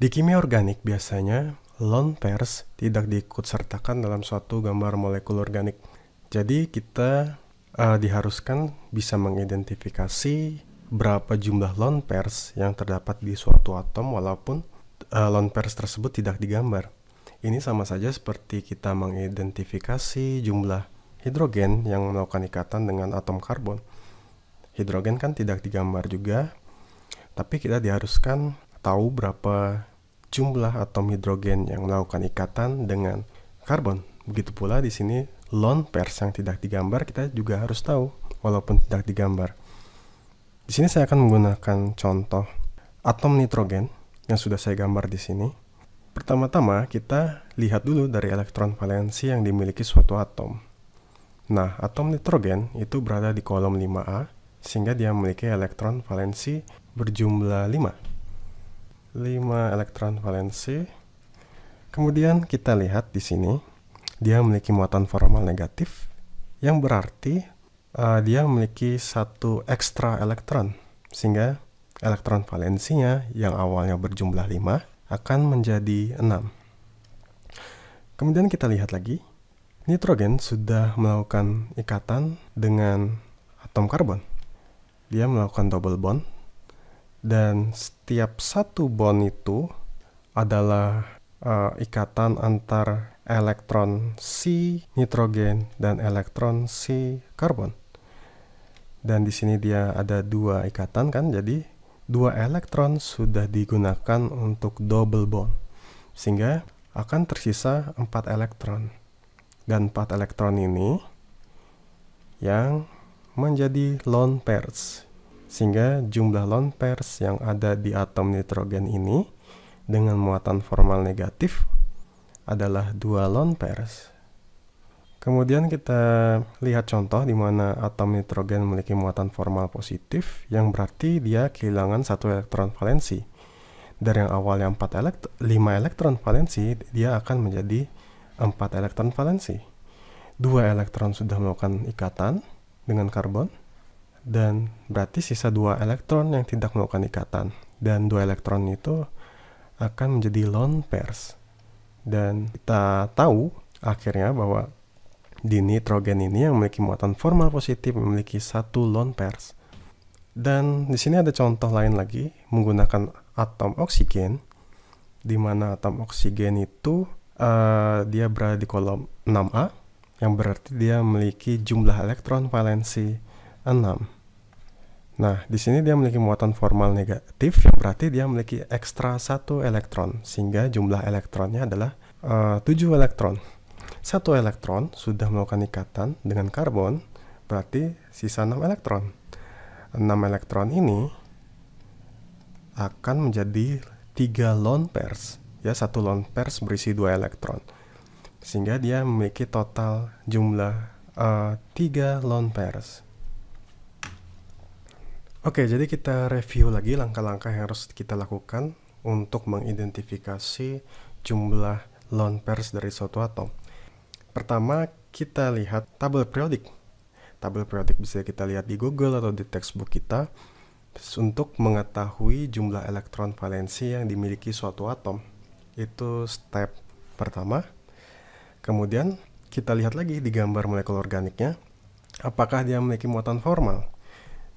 Di kimia organik biasanya lone pairs tidak diikutsertakan dalam suatu gambar molekul organik. Jadi kita diharuskan bisa mengidentifikasi berapa jumlah lone pairs yang terdapat di suatu atom walaupun lone pairs tersebut tidak digambar. Ini sama saja seperti kita mengidentifikasi jumlah hidrogen yang melakukan ikatan dengan atom karbon. Hidrogen kan tidak digambar juga, tapi kita diharuskan tahu berapa jumlah atom hidrogen yang melakukan ikatan dengan karbon. Begitu pula di sini lone pairs yang tidak digambar kita juga harus tahu walaupun tidak digambar. Di sini saya akan menggunakan contoh atom nitrogen yang sudah saya gambar di sini. Pertama-tama kita lihat dulu dari elektron valensi yang dimiliki suatu atom. Nah, atom nitrogen itu berada di kolom 5A sehingga dia memiliki elektron valensi berjumlah 5 elektron valensi. Kemudian kita lihat di sini dia memiliki muatan formal negatif, yang berarti dia memiliki satu ekstra elektron, sehingga elektron valensinya yang awalnya berjumlah 5 akan menjadi 6. Kemudian kita lihat lagi, nitrogen sudah melakukan ikatan dengan atom karbon. Dia melakukan double bond, dan setiap satu bond itu adalah ikatan antar elektron C nitrogen dan elektron C karbon. Dan di sini dia ada 2 ikatan kan, jadi 2 elektron sudah digunakan untuk double bond, sehingga akan tersisa 4 elektron. Dan 4 elektron ini yang menjadi lone pairs, sehingga jumlah lone pairs yang ada di atom nitrogen ini dengan muatan formal negatif adalah 2 lone pairs. Kemudian kita lihat contoh di mana atom nitrogen memiliki muatan formal positif, yang berarti dia kehilangan 1 elektron valensi. Dari yang awalnya 5 elektron valensi, dia akan menjadi 4 elektron valensi. 2 elektron sudah melakukan ikatan dengan karbon, dan berarti sisa 2 elektron yang tidak melakukan ikatan. Dan 2 elektron itu akan menjadi lone pairs. Dan kita tahu akhirnya bahwa di nitrogen ini yang memiliki muatan formal positif memiliki 1 lone pairs. Dan di sini ada contoh lain lagi menggunakan atom oksigen, di mana atom oksigen itu dia berada di kolom 6A, yang berarti dia memiliki jumlah elektron valensi 6. Nah, di sini dia memiliki muatan formal negatif, yang berarti dia memiliki ekstra 1 elektron, sehingga jumlah elektronnya adalah 7 elektron. 1 elektron sudah melakukan ikatan dengan karbon, berarti sisa 6 elektron. 6 elektron ini akan menjadi 3 lone pairs. Ya, 1 lone pairs berisi 2 elektron, sehingga dia memiliki total jumlah 3 lone pairs. Oke, jadi kita review lagi langkah-langkah yang harus kita lakukan untuk mengidentifikasi jumlah lone pairs dari suatu atom. Pertama, kita lihat tabel periodik. Tabel periodik bisa kita lihat di Google atau di textbook kita untuk mengetahui jumlah elektron valensi yang dimiliki suatu atom. Itu step pertama. Kemudian kita lihat lagi di gambar molekul organiknya, apakah dia memiliki muatan formal.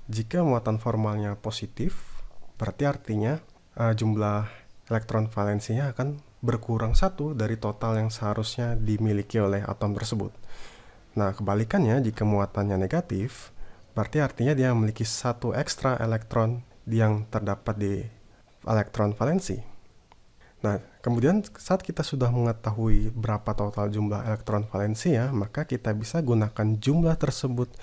Jika muatan formalnya positif, berarti artinya jumlah elektron valensinya akan berkurang 1 dari total yang seharusnya dimiliki oleh atom tersebut. Nah, kebalikannya, jika muatannya negatif, berarti artinya dia memiliki 1 ekstra elektron yang terdapat di elektron valensi. Nah, kemudian saat kita sudah mengetahui berapa total jumlah elektron valensi ya, maka kita bisa gunakan jumlah tersebut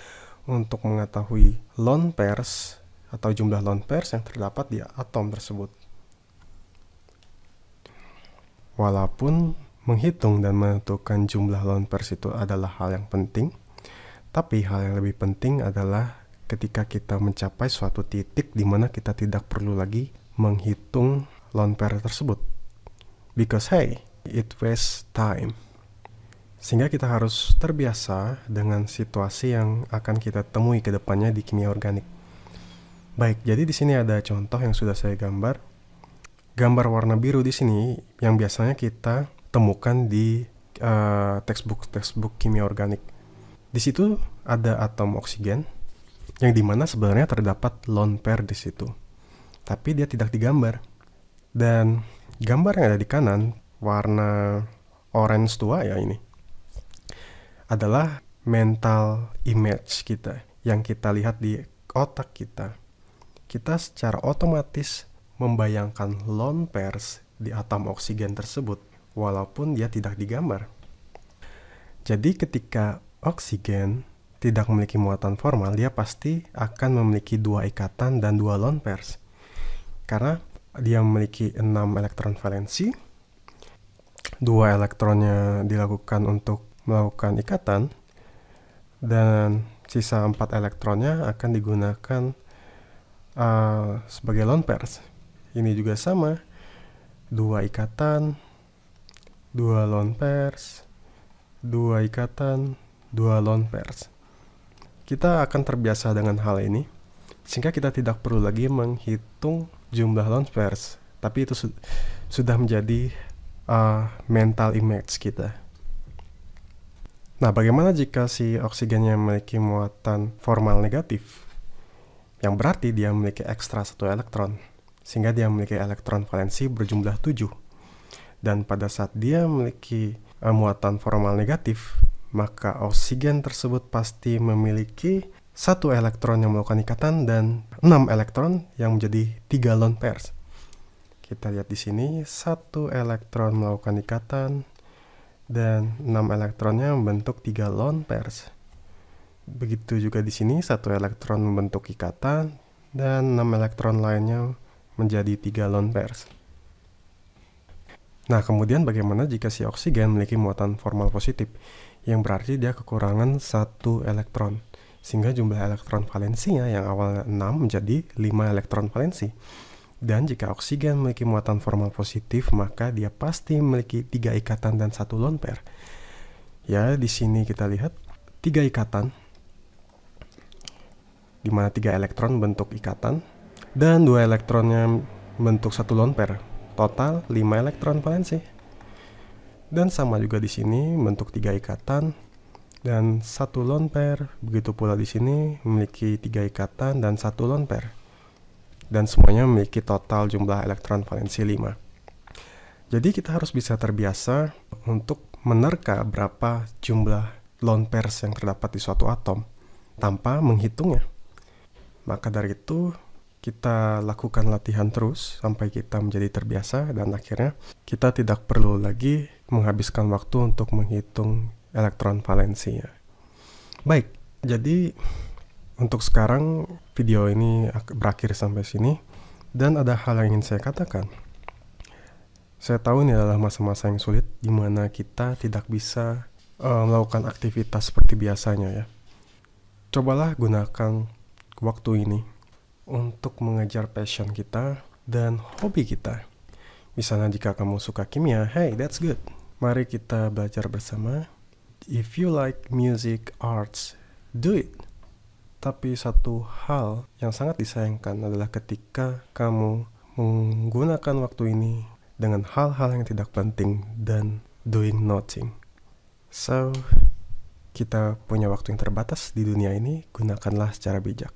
untuk mengetahui lone pairs atau jumlah lone pairs yang terdapat di atom tersebut. Walaupun menghitung dan menentukan jumlah lone pairs itu adalah hal yang penting, tapi hal yang lebih penting adalah ketika kita mencapai suatu titik di mana kita tidak perlu lagi menghitung lone pair tersebut. Because hey, it wastes time. Sehingga kita harus terbiasa dengan situasi yang akan kita temui ke depannya di kimia organik. Baik, jadi di sini ada contoh yang sudah saya gambar. gambar warna biru di sini yang biasanya kita temukan di textbook kimia organik. Di situ ada atom oksigen yang dimana sebenarnya terdapat lone pair di situ, tapi dia tidak digambar. Dan gambar yang ada di kanan warna orange tua ya, ini adalah mental image kita yang kita lihat di otak kita. Kita secara otomatis membayangkan lone pairs di atom oksigen tersebut walaupun dia tidak digambar. Jadi ketika oksigen tidak memiliki muatan formal, dia pasti akan memiliki 2 ikatan dan 2 lone pairs. Karena dia memiliki 6 elektron valensi, 2 elektronnya dilakukan untuk melakukan ikatan, dan sisa 4 elektronnya akan digunakan sebagai lone pairs. Ini juga sama, 2 ikatan, 2 lone pairs, 2 ikatan, 2 lone pairs. Kita akan terbiasa dengan hal ini, sehingga kita tidak perlu lagi menghitung jumlah lone pairs, tapi itu sudah menjadi mental image kita. Nah, bagaimana jika si oksigennya memiliki muatan formal negatif? Yang berarti dia memiliki ekstra 1 elektron, sehingga dia memiliki elektron valensi berjumlah 7. Dan pada saat dia memiliki muatan formal negatif, maka oksigen tersebut pasti memiliki 1 elektron yang melakukan ikatan dan 6 elektron yang menjadi 3 lone pairs. Kita lihat di sini 1 elektron melakukan ikatan dan 6 elektronnya membentuk 3 lone pairs. Begitu juga di sini 1 elektron membentuk ikatan dan 6 elektron lainnya menjadi 3 lone pairs. Nah, kemudian bagaimana jika si oksigen memiliki muatan formal positif, yang berarti dia kekurangan 1 elektron, sehingga jumlah elektron valensinya yang awalnya 6 menjadi 5 elektron valensi. Dan jika oksigen memiliki muatan formal positif, maka dia pasti memiliki 3 ikatan dan 1 lone pair. Ya, di sini kita lihat 3 ikatan, di mana 3 elektron bentuk ikatan dan 2 elektronnya bentuk 1 lone pair. Total 5 elektron valensi. Dan sama juga di sini bentuk 3 ikatan dan 1 lone pair. Begitu pula di sini memiliki 3 ikatan dan 1 lone pair. Dan semuanya memiliki total jumlah elektron valensi 5. Jadi kita harus bisa terbiasa untuk menerka berapa jumlah lone pairs yang terdapat di suatu atom tanpa menghitungnya. Maka dari itu kita lakukan latihan terus sampai kita menjadi terbiasa dan akhirnya kita tidak perlu lagi menghabiskan waktu untuk menghitung elektron valensinya. Baik, jadi untuk sekarang video ini berakhir sampai sini dan ada hal yang ingin saya katakan. Saya tahu ini adalah masa-masa yang sulit di mana kita tidak bisa melakukan aktivitas seperti biasanya ya. Cobalah gunakan waktu ini untuk mengejar passion kita dan hobi kita. Misalnya jika kamu suka kimia, hey, that's good. Mari kita belajar bersama. If you like music, arts, do it. Tapi satu hal yang sangat disayangkan adalah ketika kamu menggunakan waktu ini dengan hal-hal yang tidak penting dan doing nothing. So, kita punya waktu yang terbatas di dunia ini, gunakanlah secara bijak.